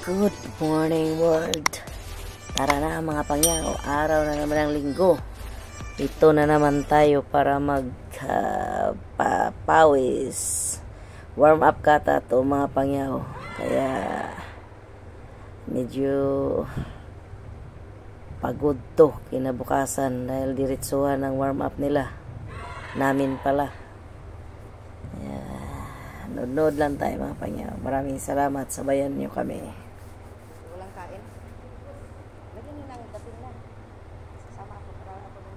Good morning world. Tara na mga pangyaw, araw na naman ng linggo. Ito na naman tayo para magpapawis. Warm up kata to mga pangyaw. Kaya medyo pagod to kinabukasan dahil diretsuhan ng warm up nila. Namin pala. Nod lang tayo mga pangyaw. Maraming salamat, sabayan nyo kami. Walang kain. Lagyan nyo ng dating na. Sasama ako para ako na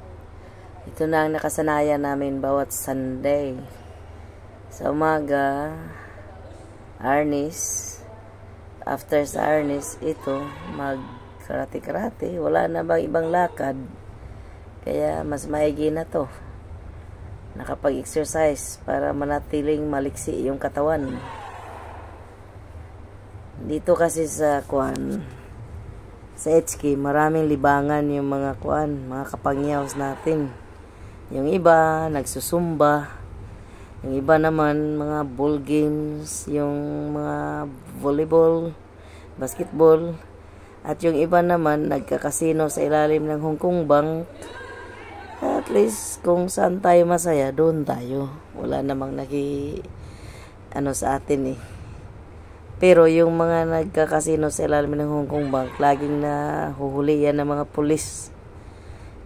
Ito na ang nakasanayan namin bawat Sunday. Sa umaga, Arnis. After sa Arnis, ito, mag-karate-karate. Wala na bang ibang lakad. Kaya mas maigi na to. Nakapag-exercise para manatiling maliksi yung katawan. Dito kasi sa sa HK, maraming libangan yung mga mga kapangyaws natin. Yung iba, nagsusumba. Yung iba naman, mga ball games, yung mga volleyball, basketball. At yung iba naman, nagkakasino sa ilalim ng Hong Kong Bank. At least, kung saan tayo masaya, doon tayo. Wala namang sa atin eh. Pero yung mga nagkakasino sa ilalim ng Hong Kong Bank, laging nahuhuli yan ng mga pulis.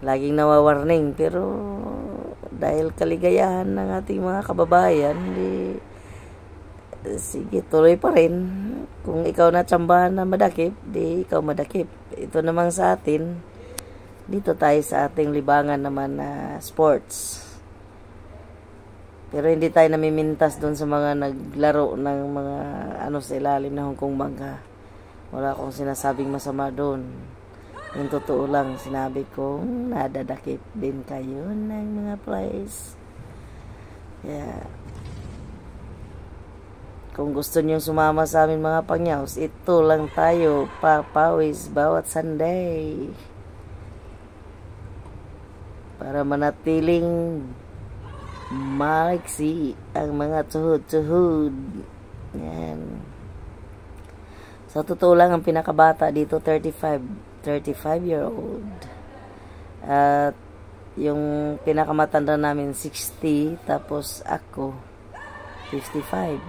Laging nawawarning. Pero dahil kaligayahan ng ating mga kababayan, sige, tuloy pa rin. Kung ikaw natsambahan na madakip, di ikaw madakip. Ito namang sa atin, dito tayo sa ating libangan naman na sports. Pero hindi tayo namimintas doon sa mga naglaro ng mga sa ilalim ng Hong Kong Bank. Wala akong sinasabing masama doon. Yung totoo lang, sinabi ko, nadadakip din kayo ng mga players. Yeah. Kung gusto niyo sumama sa amin mga pangyaws, ito lang tayo, papawis bawat Sunday. Para manatiling maliksi ang mga tuhod-tuhod. Yan. Sa totoo lang, ang pinakabata dito, 35-year-old. At yung pinakamatanda namin, 60. Tapos ako, 55.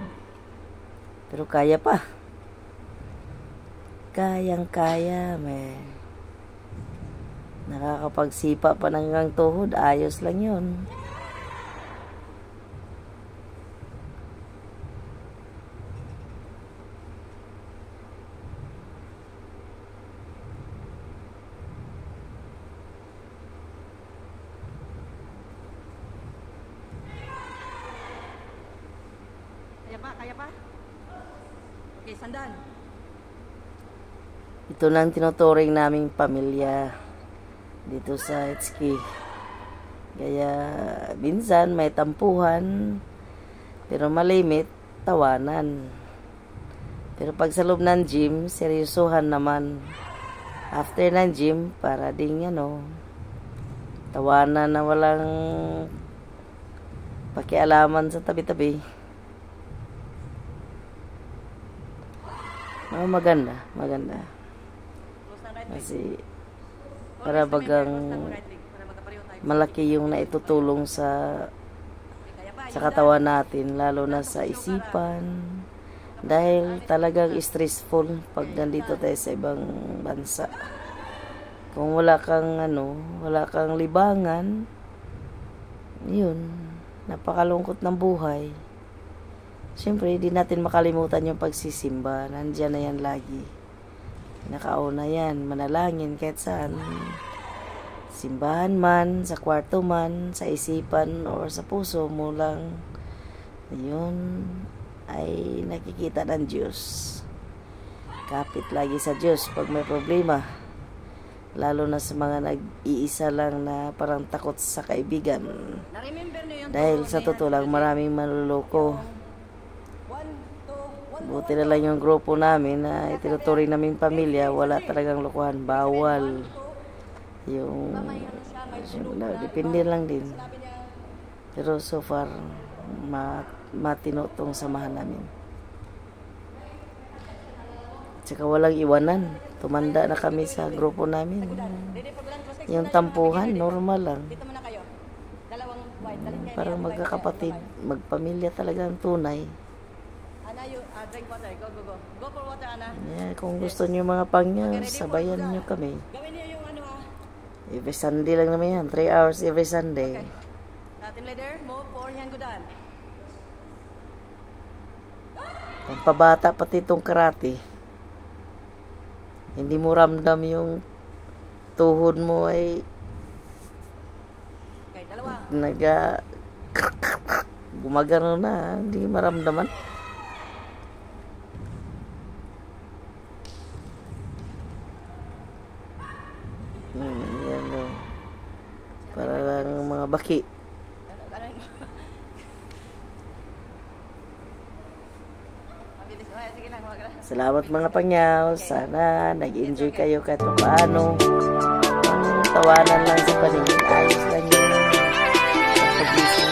Pero kaya pa. Kayang-kaya, man. Nakakapagsipa pa ng tuhod, ayos lang yun. Kaya pa? Okay, sandan. Ito lang tinuturing naming pamilya dito sa HK. Kaya minsan may tampuhan, pero malimit, tawanan. Pero pag sa loob ng gym, seryosohan naman. After ng gym, para ding tawanan na walang pakialaman sa tabi-tabi. Maganda. Kasi para bagang malaki yung naitutulong sa katawan natin, lalo na sa isipan, dahil talagang stressful pag nandito tayo sa ibang bansa. Kung wala kang libangan, yun, napakalungkot ng buhay. Siyempre, hindi natin makalimutan yung pagsisimba. Nandiyan na yan lagi. Nakauna yan, manalangin kahit saan. Simbahan man, sa kwarto man, sa isipan, or sa puso mo lang. Yun ay nakikita ng Diyos. Kapit lagi sa Diyos pag may problema. Lalo na sa mga nag-iisa lang na parang takot sa kaibigan. Dahil sa totoo lang, maraming manluloko. Buti na lang yung grupo namin na itinuturing naming pamilya, wala talagang lokohan, bawal. Depende lang din. Pero so far, matino tong samahan namin. Tsaka walang iwanan. Tumanda na kami sa grupo namin. Yung tampuhan, normal lang. Dito muna kayo. Dalawang white. Dalhin kayo Parang niya, white, magkakapatid, magpamilya talaga ang tunay. Ana, you drink water. Go, go, go. Go for water, Ana. Yeah, kung gusto niyo mga pangyaw, sabayan niyo kami. Gawin niyo yung ano Every Sunday lang naman yan. 3 hours every Sunday. Okay. Natin leader, move for yan gudan. Pampabata pati itong karate. Hindi mo ramdam yung tuhod mo ay Okay, dalawa. gumagano na. Hindi maramdaman. Yan o. Para lang mga baki. Mabilis. Okay, sige lang. Wag lang. Salamat mga pangyaw. Sana nag-enjoy kayo kahit paano. Ang tawanan lang sa paningin. Ayos lang yung pag-gising